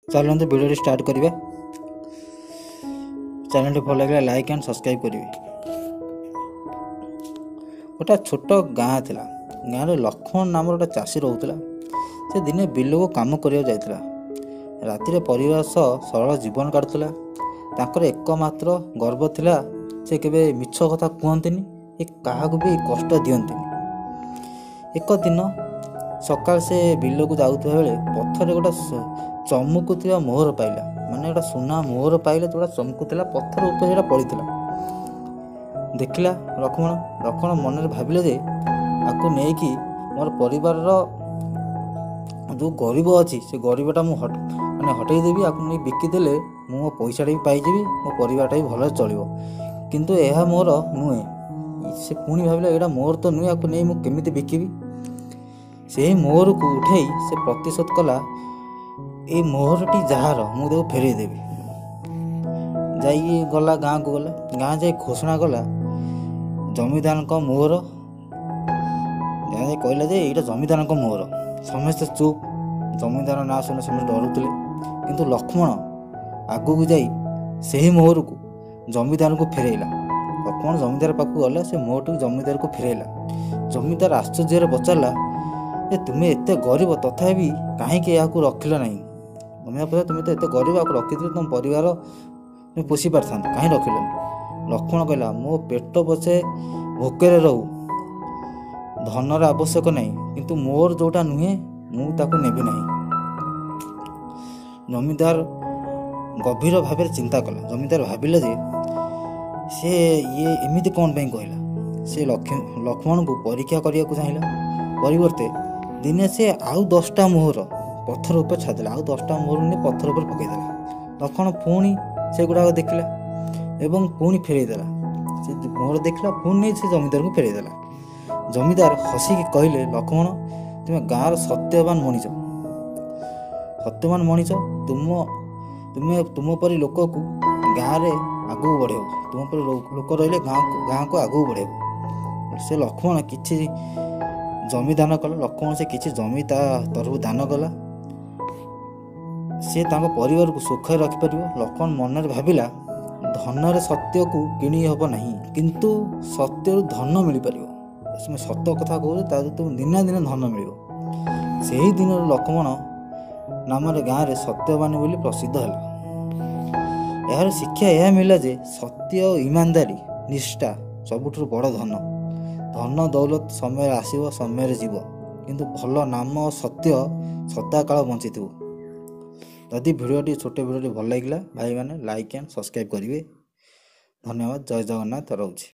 चलते video start करिए। Channel भल लगे लाइक एंड सब्सक्राइब करेंगे। गोटे छोट गाँ थी गाँव लक्ष्मण नाम गोटे चाषी रोला। से दिने बिल को कम करने जाता रातिर परिवार सह सरल जीवन काटुला। तांकर एकमात्र गर्व थिला से केबे मिछ कथा कहतनी क्या भी कष्ट दियंतिनी। एक दिन सकाल से बिल को जाऊे बेले पथर गोटे चमुकुवा मोहर पाइला। माने गोटे सुना मोहर पाइला जोड़ा चमकुला पथर ऊपर पड़ता देखला लक्ष्मण मन में भाविले जे आपको नहीं मोर परिवार जो गरीब अच्छी से गरीबटा मुझे माने हटई देवी आपको नहीं बिकिदेले मो पैसा भी पाइजी मो परिवारटा भी भल चलो। किंतु यह मोर नुहे से पुणी भाविला यहाँ मोर तो नुहे आपको नहीं मुझे बिकिबी। से मोहर को उठे से प्रतिशोध कला ये मोहरटी जार मुझे फेरे देवी। गला गाँ को गला गाँ जा घोषणा कला जमीदार मोहर कहला जे यहाँ जमीदार मोहर। समस्ते चुप जमीदार ना शुणे समस्त डरुले। किंतु लक्ष्मण आगू जाई से मोहर को जमीदार को फेरैला। लक्ष्मण जमीदार पाक गला से मोहर जमीदार को फेरैला। जमीदार आश्चर्य पचारा जे तुम्हें एत गरीब तथापि कहीं रखिल ना। जमीदार पचार तुम्हें तो एत गरीब आपको रखी तुम परिवार तुम पोषी पार कहीं रखिल। लक्ष्मण कहला मो पेट पछे भोकर रहू धनर आवश्यक नहीं किंतु मोर जोटा नुहे मुझे नेबी नहीं। जमीदार गभीर भाव चिंता कला। जमीदार भाविले जे से ये एमती कौन पे कहला। से लक्ष्मण को परीक्षा करने को चाहिए परिवर्ते दिने से आउ 10टा मोहर पत्थर ऊपर छादिला। आउ 10टा मोहर ने पत्थर ऊपर पकईदेला। लक्ष्मण पुणी से गुड़ाक देखला एवं पुणी फेरईदेला। से मोहर देखला पुणी से जमीदार को फेरईदेला। जमीदार हसिकी कहले लक्ष्मण तुम्हें गाँव सत्यवान मनीष तुम परी लोक को गाँव में आगू बढ़ेब। तुम पर लोक रही गाँ को आगू बढ़ेब। से लक्ष्मण किसी जमी दान कला। लक्ष्मण से किसी जमी तरफ दान कला। से परिवार को सुख रखिपर। लक्ष्मण मन में भाविला धन सत्य को किणी हम ना किंतु सत्य धन मिल पार। सत कथा कहूँ तुम दिना दिन धन मिल। से ही दिन लक्ष्मण नाम गाँव में सत्यवान बोली प्रसिद्ध है। यार शिक्षा यह मिला जे सत्य और ईमानदारी निष्ठा सबुठ बड़ धन। धन दौलत समय आसव समय जीव किंतु भल नाम और सत्य सदा काल बंची थो। जदि भिडियोटी छोटे भिडियोटी भल लगे भाई मैंने लाइक एंड सब्सक्राइब करेंगे। धन्यवाद। जय जगन्नाथ। रोचे।